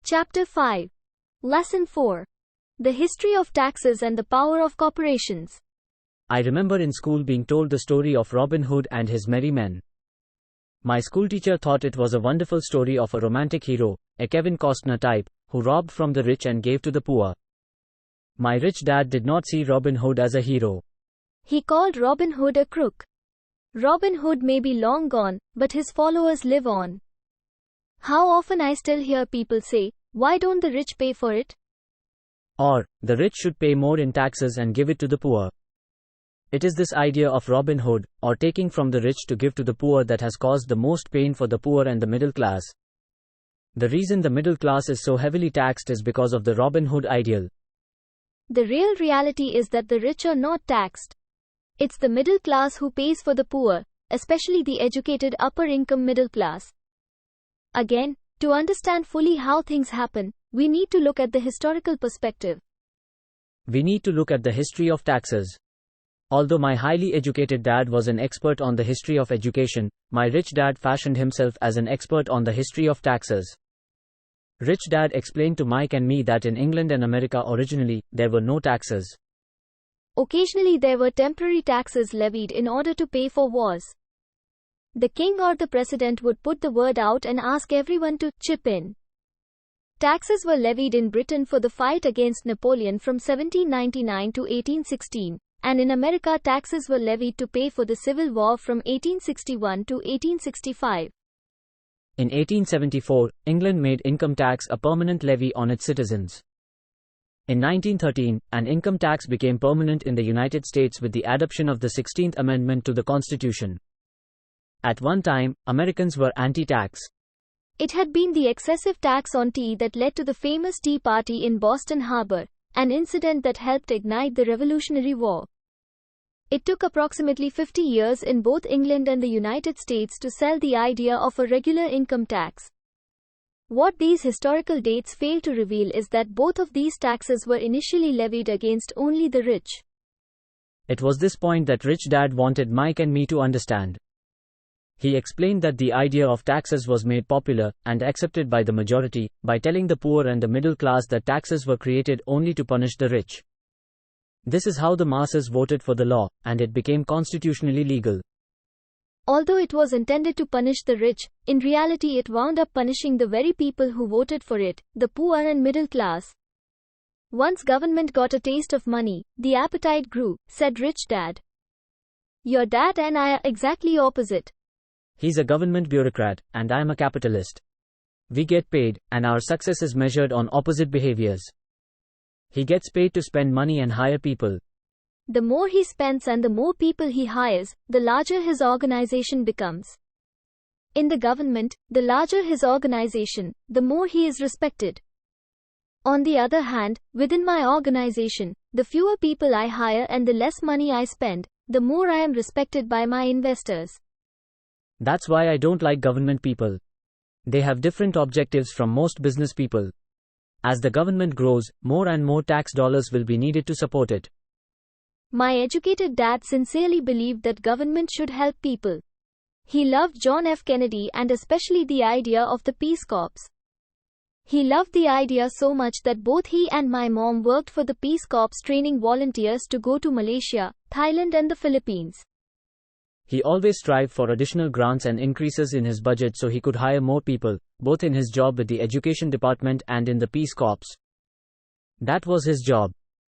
Chapter 5. Lesson 4. The History of Taxes and the Power of Corporations. I remember in school being told the story of Robin Hood and his merry men. My schoolteacher thought it was a wonderful story of a romantic hero, a Kevin Costner type, who robbed from the rich and gave to the poor. My rich dad did not see Robin Hood as a hero. He called Robin Hood a crook. Robin Hood may be long gone, but his followers live on. How often I still hear people say, "Why don't the rich pay for it?" Or, the rich should pay more in taxes and give it to the poor. It is this idea of Robin Hood, or taking from the rich to give to the poor, that has caused the most pain for the poor and the middle class. The reason the middle class is so heavily taxed is because of the Robin Hood ideal. The real reality is that the rich are not taxed. It's the middle class who pays for the poor, especially the educated upper-income middle class. Again, to understand fully how things happen, we need to look at the historical perspective. We need to look at the history of taxes. Although my highly educated dad was an expert on the history of education, my rich dad fashioned himself as an expert on the history of taxes. Rich dad explained to Mike and me that in England and America originally, there were no taxes. Occasionally there were temporary taxes levied in order to pay for wars. The king or the president would put the word out and ask everyone to chip in. Taxes were levied in Britain for the fight against Napoleon from 1799 to 1816, and in America taxes were levied to pay for the Civil War from 1861 to 1865. In 1874, England made income tax a permanent levy on its citizens. In 1913, an income tax became permanent in the United States with the adoption of the 16th Amendment to the Constitution. At one time, Americans were anti-tax. It had been the excessive tax on tea that led to the famous Tea Party in Boston Harbor, an incident that helped ignite the Revolutionary War. It took approximately 50 years in both England and the United States to sell the idea of a regular income tax. What these historical dates fail to reveal is that both of these taxes were initially levied against only the rich. It was this point that Rich Dad wanted Mike and me to understand. He explained that the idea of taxes was made popular and accepted by the majority by telling the poor and the middle class that taxes were created only to punish the rich. This is how the masses voted for the law, and it became constitutionally legal. Although it was intended to punish the rich, in reality it wound up punishing the very people who voted for it, the poor and middle class. Once government got a taste of money, the appetite grew, said Rich Dad. Your dad and I are exactly opposite. He's a government bureaucrat, and I'm a capitalist. We get paid, and our success is measured on opposite behaviors. He gets paid to spend money and hire people. The more he spends and the more people he hires, the larger his organization becomes. In the government, the larger his organization, the more he is respected. On the other hand, within my organization, the fewer people I hire and the less money I spend, the more I am respected by my investors. That's why I don't like government people. They have different objectives from most business people. As the government grows, more and more tax dollars will be needed to support it. My educated dad sincerely believed that government should help people. He loved John F. Kennedy and especially the idea of the Peace Corps. He loved the idea so much that both he and my mom worked for the Peace Corps, training volunteers to go to Malaysia, Thailand and the Philippines. He always strived for additional grants and increases in his budget so he could hire more people, both in his job with the Education Department and in the Peace Corps. That was his job.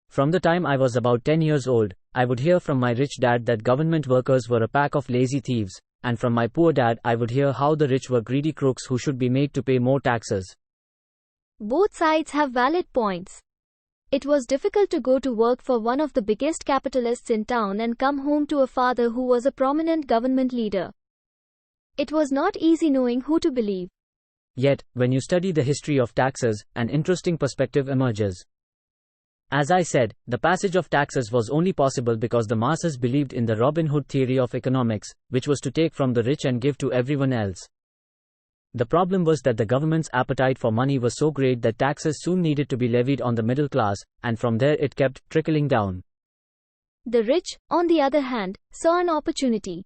From the time I was about 10 years old, I would hear from my rich dad that government workers were a pack of lazy thieves, and from my poor dad I would hear how the rich were greedy crooks who should be made to pay more taxes. Both sides have valid points. It was difficult to go to work for one of the biggest capitalists in town and come home to a father who was a prominent government leader. It was not easy knowing who to believe. Yet, when you study the history of taxes, an interesting perspective emerges. As I said, the passage of taxes was only possible because the masses believed in the Robin Hood theory of economics, which was to take from the rich and give to everyone else. The problem was that the government's appetite for money was so great that taxes soon needed to be levied on the middle class, and from there it kept trickling down. The rich, on the other hand, saw an opportunity.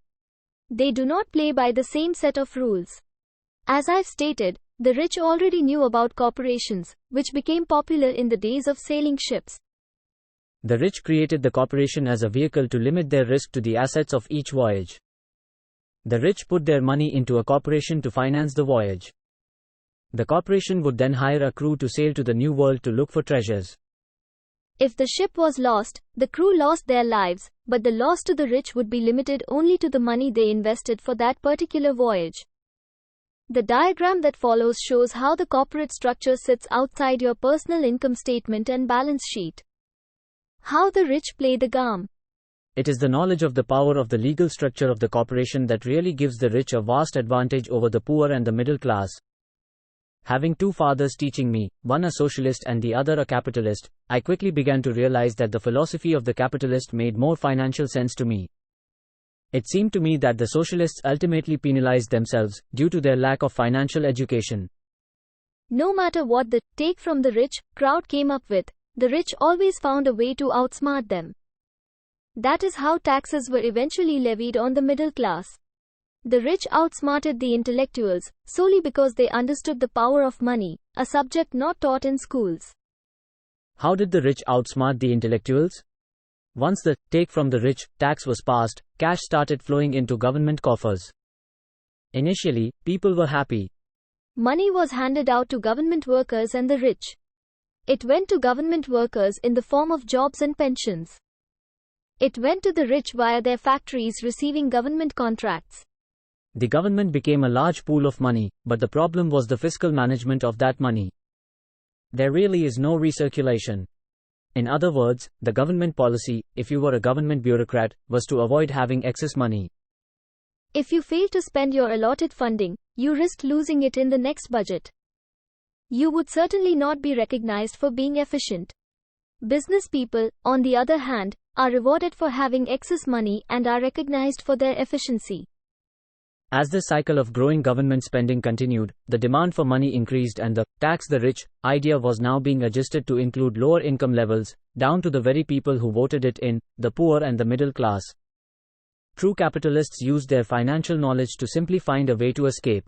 They do not play by the same set of rules. As I've stated, The rich already knew about corporations, which became popular in the days of sailing ships. The rich created the corporation as a vehicle to limit their risk to the assets of each voyage. The rich put their money into a corporation to finance the voyage. The corporation would then hire a crew to sail to the New World to look for treasures. If the ship was lost, the crew lost their lives, but the loss to the rich would be limited only to the money they invested for that particular voyage. The diagram that follows shows how the corporate structure sits outside your personal income statement and balance sheet. How the rich play the game. It is the knowledge of the power of the legal structure of the corporation that really gives the rich a vast advantage over the poor and the middle class. Having two fathers teaching me, one a socialist and the other a capitalist, I quickly began to realize that the philosophy of the capitalist made more financial sense to me. It seemed to me that the socialists ultimately penalized themselves due to their lack of financial education. No matter what the take from the rich crowd came up with, the rich always found a way to outsmart them. That is how taxes were eventually levied on the middle class. The rich outsmarted the intellectuals, solely because they understood the power of money, a subject not taught in schools. How did the rich outsmart the intellectuals? Once the take from the rich tax was passed, cash started flowing into government coffers. Initially, people were happy. Money was handed out to government workers and the rich. It went to government workers in the form of jobs and pensions. It went to the rich via their factories receiving government contracts. The government became a large pool of money, but the problem was the fiscal management of that money. There really is no recirculation. In other words, the government policy, if you were a government bureaucrat, was to avoid having excess money. If you failed to spend your allotted funding, you risked losing it in the next budget. You would certainly not be recognized for being efficient. Business people, on the other hand, are rewarded for having excess money and are recognized for their efficiency. As this cycle of growing government spending continued, the demand for money increased and the tax the rich idea was now being adjusted to include lower income levels, down to the very people who voted it in, the poor and the middle class. True capitalists used their financial knowledge to simply find a way to escape.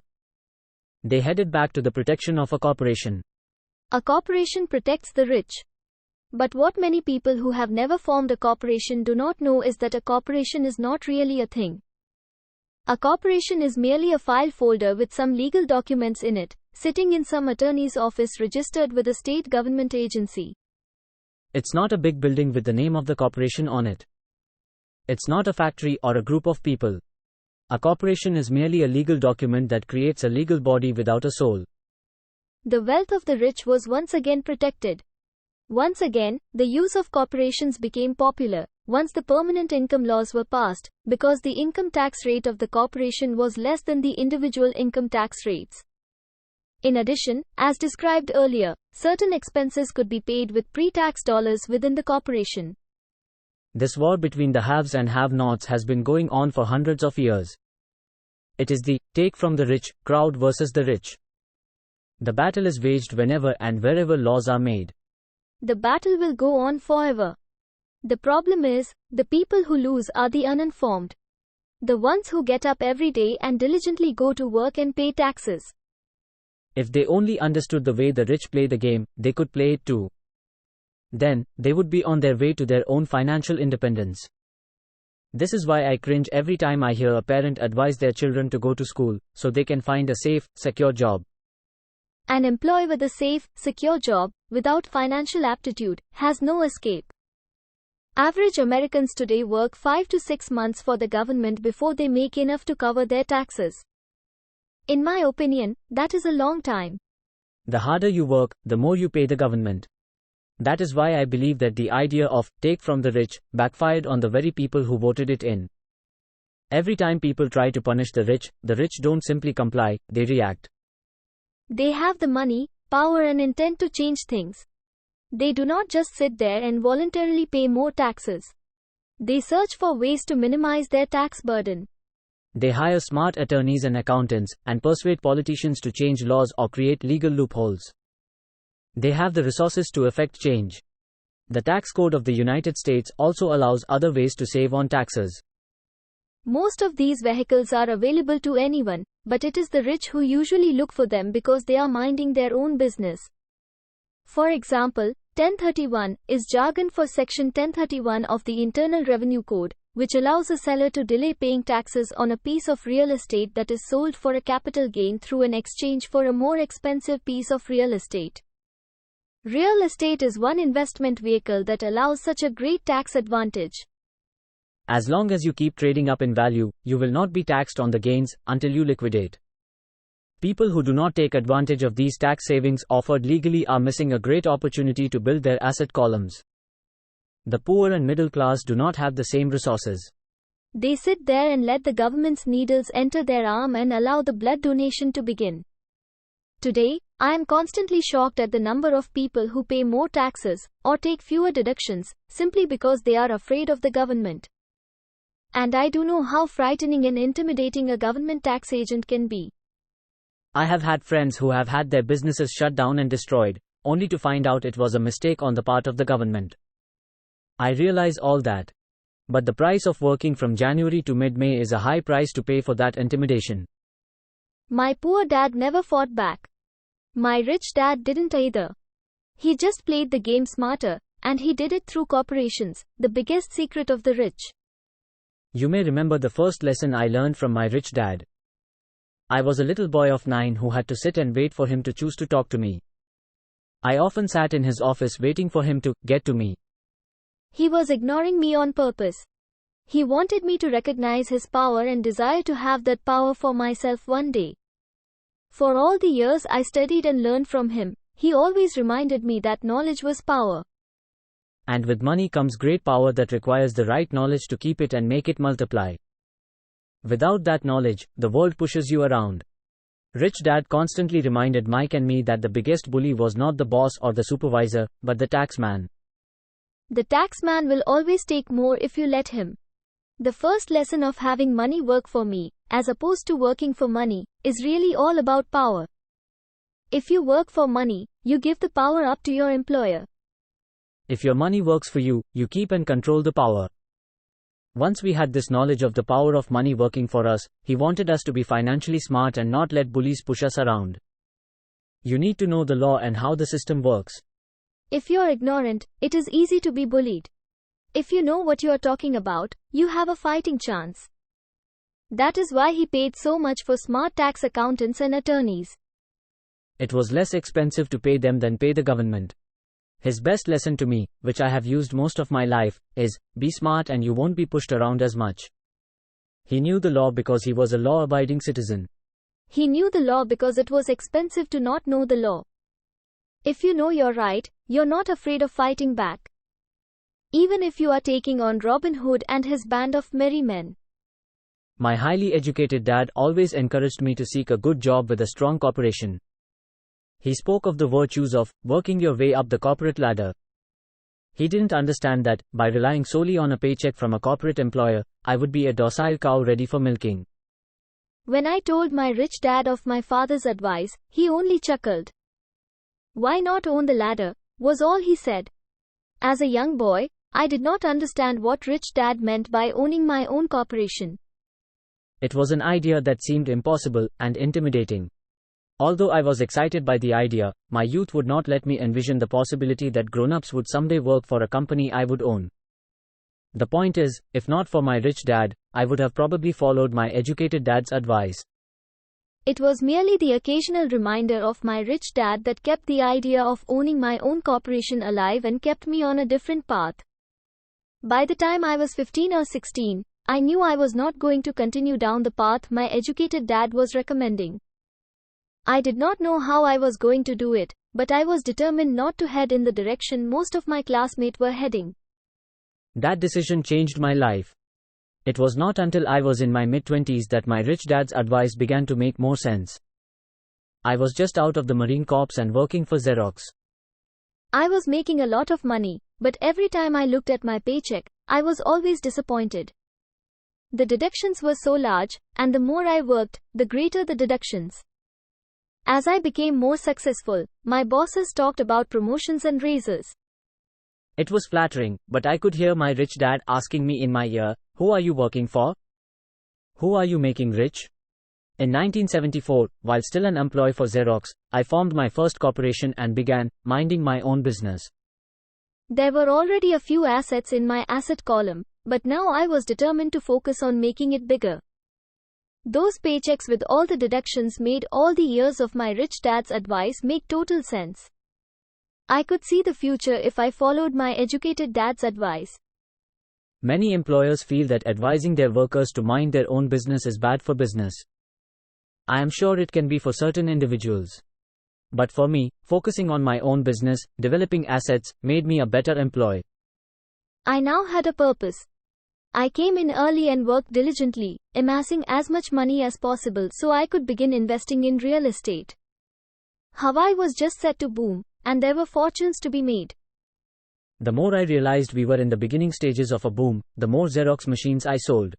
They headed back to the protection of a corporation. A corporation protects the rich. But what many people who have never formed a corporation do not know is that a corporation is not really a thing. A corporation is merely a file folder with some legal documents in it, sitting in some attorney's office registered with a state government agency. It's not a big building with the name of the corporation on it. It's not a factory or a group of people. A corporation is merely a legal document that creates a legal body without a soul. The wealth of the rich was once again protected. Once again, the use of corporations became popular, once the permanent income laws were passed, because the income tax rate of the corporation was less than the individual income tax rates. In addition, as described earlier, certain expenses could be paid with pre-tax dollars within the corporation. This war between the haves and have-nots has been going on for hundreds of years. It is the take from the rich crowd versus the rich. The battle is waged whenever and wherever laws are made. The battle will go on forever. The problem is, the people who lose are the uninformed. The ones who get up every day and diligently go to work and pay taxes. If they only understood the way the rich play the game, they could play it too. Then, they would be on their way to their own financial independence. This is why I cringe every time I hear a parent advise their children to go to school, so they can find a safe, secure job. An employee with a safe, secure job, without financial aptitude, has no escape. Average Americans today work 5 to 6 months for the government before they make enough to cover their taxes. In my opinion, that is a long time. The harder you work, the more you pay the government. That is why I believe that the idea of take from the rich backfired on the very people who voted it in. Every time people try to punish the rich don't simply comply, they react. They have the money, power and intent to change things. They do not just sit there and voluntarily pay more taxes. They search for ways to minimize their tax burden. They hire smart attorneys and accountants, and persuade politicians to change laws or create legal loopholes. They have the resources to effect change. The tax code of the United States also allows other ways to save on taxes. Most of these vehicles are available to anyone, but it is the rich who usually look for them because they are minding their own business. For example, 1031 is jargon for Section 1031 of the Internal Revenue Code, which allows a seller to delay paying taxes on a piece of real estate that is sold for a capital gain through an exchange for a more expensive piece of real estate. Real estate is one investment vehicle that allows such a great tax advantage. As long as you keep trading up in value, you will not be taxed on the gains until you liquidate. People who do not take advantage of these tax savings offered legally are missing a great opportunity to build their asset columns. The poor and middle class do not have the same resources. They sit there and let the government's needles enter their arm and allow the blood donation to begin. Today, I am constantly shocked at the number of people who pay more taxes or take fewer deductions simply because they are afraid of the government. And I do know how frightening and intimidating a government tax agent can be. I have had friends who have had their businesses shut down and destroyed, only to find out it was a mistake on the part of the government. I realize all that. But the price of working from January to mid-May is a high price to pay for that intimidation. My poor dad never fought back. My rich dad didn't either. He just played the game smarter, and he did it through corporations, the biggest secret of the rich. You may remember the first lesson I learned from my rich dad. I was a little boy of 9 who had to sit and wait for him to choose to talk to me. I often sat in his office waiting for him to get to me. He was ignoring me on purpose. He wanted me to recognize his power and desire to have that power for myself one day. For all the years I studied and learned from him, he always reminded me that knowledge was power. And with money comes great power that requires the right knowledge to keep it and make it multiply. Without that knowledge, the world pushes you around. Rich Dad constantly reminded Mike and me that the biggest bully was not the boss or the supervisor, but the taxman. The taxman will always take more if you let him. The first lesson of having money work for me, as opposed to working for money, is really all about power. If you work for money, you give the power up to your employer. If your money works for you, you keep and control the power. Once we had this knowledge of the power of money working for us, he wanted us to be financially smart and not let bullies push us around. You need to know the law and how the system works. If you're ignorant, it is easy to be bullied. If you know what you are talking about, you have a fighting chance. That is why he paid so much for smart tax accountants and attorneys. It was less expensive to pay them than pay the government. His best lesson to me, which I have used most of my life, is, be smart and you won't be pushed around as much. He knew the law because he was a law-abiding citizen. He knew the law because it was expensive to not know the law. If you know you're right, you're not afraid of fighting back. Even if you are taking on Robin Hood and his band of merry men. My highly educated dad always encouraged me to seek a good job with a strong corporation. He spoke of the virtues of working your way up the corporate ladder. He didn't understand that, by relying solely on a paycheck from a corporate employer, I would be a docile cow ready for milking. When I told my rich dad of my father's advice, he only chuckled. Why not own the ladder, was all he said. As a young boy, I did not understand what rich dad meant by owning my own corporation. It was an idea that seemed impossible and intimidating. Although I was excited by the idea, my youth would not let me envision the possibility that grown-ups would someday work for a company I would own. The point is, if not for my rich dad, I would have probably followed my educated dad's advice. It was merely the occasional reminder of my rich dad that kept the idea of owning my own corporation alive and kept me on a different path. By the time I was 15 or 16, I knew I was not going to continue down the path my educated dad was recommending. I did not know how I was going to do it, but I was determined not to head in the direction most of my classmates were heading. That decision changed my life. It was not until I was in my mid-20s that my rich dad's advice began to make more sense. I was just out of the Marine Corps and working for Xerox. I was making a lot of money, but every time I looked at my paycheck, I was always disappointed. The deductions were so large, and the more I worked, the greater the deductions. As I became more successful, my bosses talked about promotions and raises. It was flattering, but I could hear my rich dad asking me in my ear, "Who are you working for?" Who are you making rich? In 1974, while still an employee for Xerox, I formed my first corporation and began minding my own business. There were already a few assets in my asset column, but now I was determined to focus on making it bigger. Those paychecks with all the deductions made all the years of my rich dad's advice make total sense. I could see the future if I followed my educated dad's advice. Many employers feel that advising their workers to mind their own business is bad for business. I am sure it can be for certain individuals. But for me, focusing on my own business, developing assets, made me a better employee. I now had a purpose. I came in early and worked diligently, amassing as much money as possible so I could begin investing in real estate. Hawaii was just set to boom, and there were fortunes to be made. The more I realized we were in the beginning stages of a boom, the more Xerox machines I sold.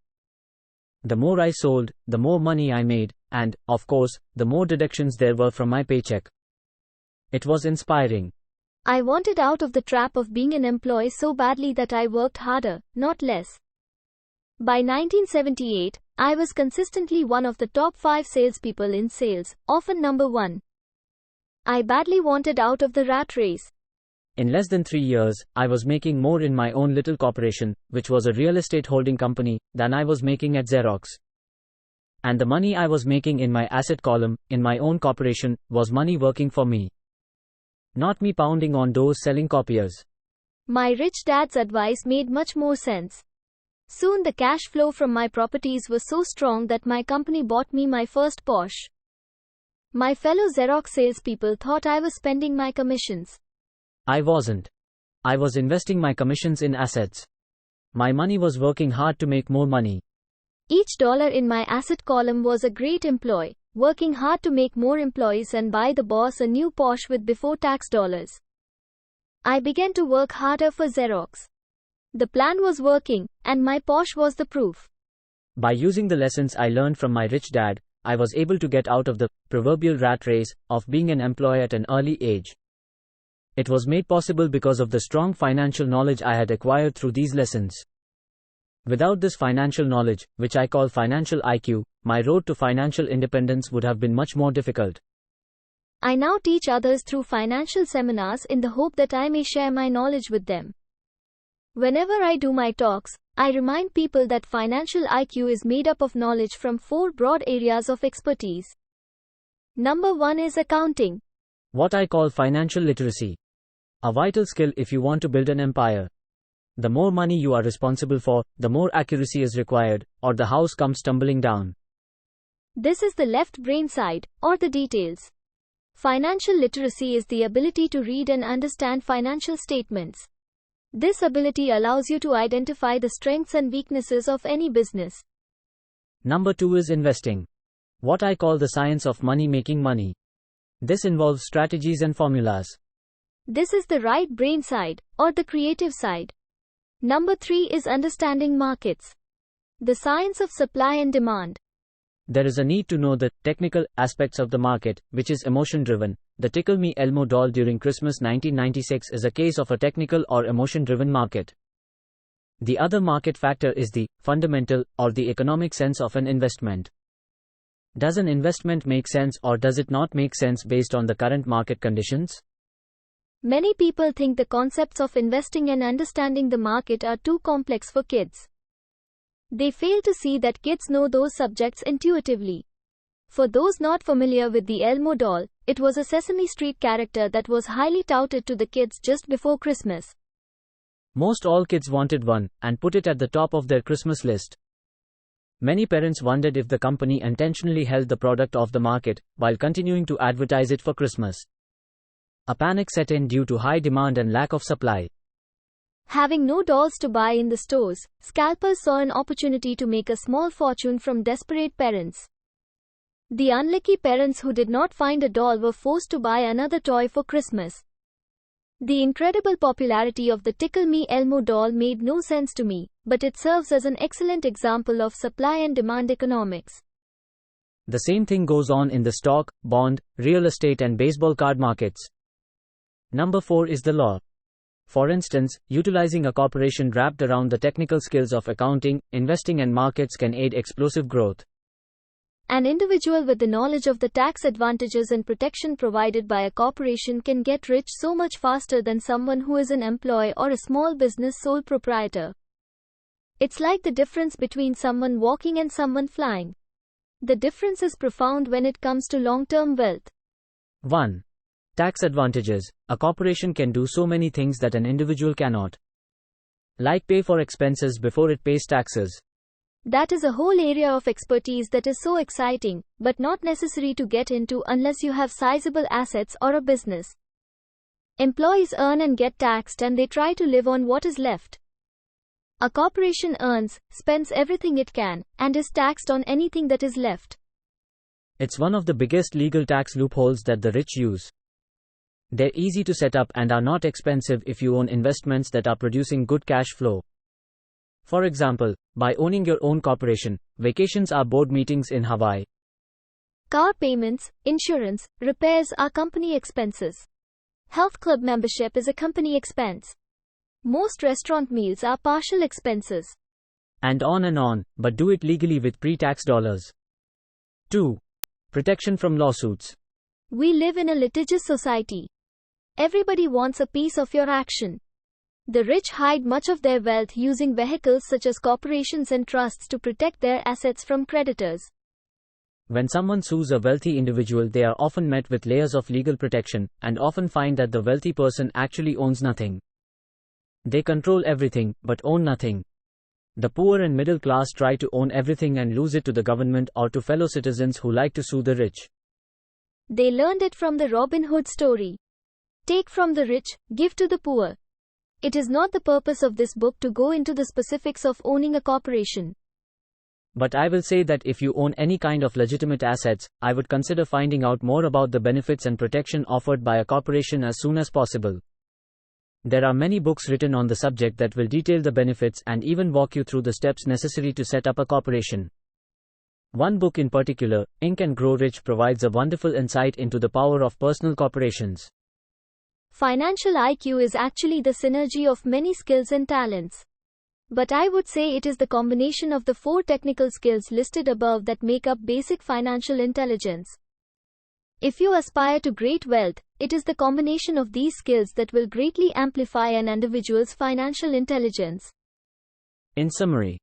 The more I sold, the more money I made, and, of course, the more deductions there were from my paycheck. It was inspiring. I wanted out of the trap of being an employee so badly that I worked harder, not less. By 1978, I was consistently one of the top 5 salespeople in sales, often number 1. I badly wanted out of the rat race. In less than 3 years, I was making more in my own little corporation, which was a real estate holding company, than I was making at Xerox. And the money I was making in my asset column, in my own corporation, was money working for me. Not me pounding on doors selling copiers. My rich dad's advice made much more sense. Soon the cash flow from my properties was so strong that my company bought me my first Porsche. My fellow Xerox salespeople thought I was spending my commissions. I wasn't. I was investing my commissions in assets. My money was working hard to make more money. Each dollar in my asset column was a great employee, working hard to make more employees and buy the boss a new Porsche with before-tax dollars. I began to work harder for Xerox. The plan was working, and my Porsche was the proof. By using the lessons I learned from my rich dad, I was able to get out of the proverbial rat race of being an employee at an early age. It was made possible because of the strong financial knowledge I had acquired through these lessons. Without this financial knowledge, which I call financial IQ, my road to financial independence would have been much more difficult. I now teach others through financial seminars in the hope that I may share my knowledge with them. Whenever I do my talks, I remind people that financial IQ is made up of knowledge from 4 broad areas of expertise. Number 1 is accounting. What I call financial literacy. A vital skill if you want to build an empire. The more money you are responsible for, the more accuracy is required, or the house comes tumbling down. This is the left brain side, or the details. Financial literacy is the ability to read and understand financial statements. This ability allows you to identify the strengths and weaknesses of any business. Number 2 is investing. What I call the science of money making money. This involves strategies and formulas. This is the right brain side, or the creative side. Number 3 is understanding markets. The science of supply and demand. There is a need to know the technical aspects of the market, which is emotion-driven. The Tickle Me Elmo doll during Christmas 1996 is a case of a technical or emotion-driven market. The other market factor is the fundamental or the economic sense of an investment. Does an investment make sense or does it not make sense based on the current market conditions? Many people think the concepts of investing and understanding the market are too complex for kids. They fail to see that kids know those subjects intuitively. For those not familiar with the Elmo doll, it was a Sesame Street character that was highly touted to the kids just before Christmas. Most all kids wanted one, and put it at the top of their Christmas list. Many parents wondered if the company intentionally held the product off the market, while continuing to advertise it for Christmas. A panic set in due to high demand and lack of supply. Having no dolls to buy in the stores, scalpers saw an opportunity to make a small fortune from desperate parents. The unlucky parents who did not find a doll were forced to buy another toy for Christmas. The incredible popularity of the Tickle Me Elmo doll made no sense to me, but it serves as an excellent example of supply and demand economics. The same thing goes on in the stock, bond, real estate and baseball card markets. Number 4 is the law. For instance, utilizing a corporation wrapped around the technical skills of accounting, investing, and markets can aid explosive growth. An individual with the knowledge of the tax advantages and protection provided by a corporation can get rich so much faster than someone who is an employee or a small business sole proprietor. It's like the difference between someone walking and someone flying. The difference is profound when it comes to long-term wealth. 1. Tax advantages. A corporation can do so many things that an individual cannot. Like pay for expenses before it pays taxes. That is a whole area of expertise that is so exciting, but not necessary to get into unless you have sizable assets or a business. Employees earn and get taxed, and they try to live on what is left. A corporation earns, spends everything it can, and is taxed on anything that is left. It's one of the biggest legal tax loopholes that the rich use. They're easy to set up and are not expensive if you own investments that are producing good cash flow. For example, by owning your own corporation, vacations are board meetings in Hawaii. Car payments, insurance, repairs are company expenses. Health club membership is a company expense. Most restaurant meals are partial expenses. And on, but do it legally with pre-tax dollars. 2. Protection from lawsuits. We live in a litigious society. Everybody wants a piece of your action. The rich hide much of their wealth using vehicles such as corporations and trusts to protect their assets from creditors. When someone sues a wealthy individual, they are often met with layers of legal protection, and often find that the wealthy person actually owns nothing. They control everything, but own nothing. The poor and middle class try to own everything and lose it to the government or to fellow citizens who like to sue the rich. They learned it from the Robin Hood story. Take from the rich, give to the poor. It is not the purpose of this book to go into the specifics of owning a corporation. But I will say that if you own any kind of legitimate assets, I would consider finding out more about the benefits and protection offered by a corporation as soon as possible. There are many books written on the subject that will detail the benefits and even walk you through the steps necessary to set up a corporation. One book in particular, Inc. and Grow Rich, provides a wonderful insight into the power of personal corporations. Financial IQ is actually the synergy of many skills and talents. But I would say it is the combination of the 4 technical skills listed above that make up basic financial intelligence. If you aspire to great wealth, it is the combination of these skills that will greatly amplify an individual's financial intelligence. In summary,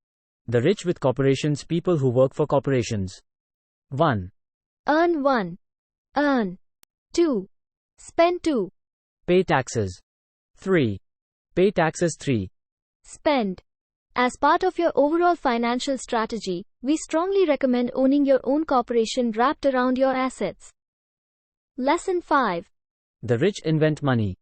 the rich with corporations, people who work for corporations. 1. Earn 1. Earn 2. Spend 2. Pay taxes. 3. Pay taxes. 3. Spend. As part of your overall financial strategy, we strongly recommend owning your own corporation wrapped around your assets. Lesson 5. The rich invent money.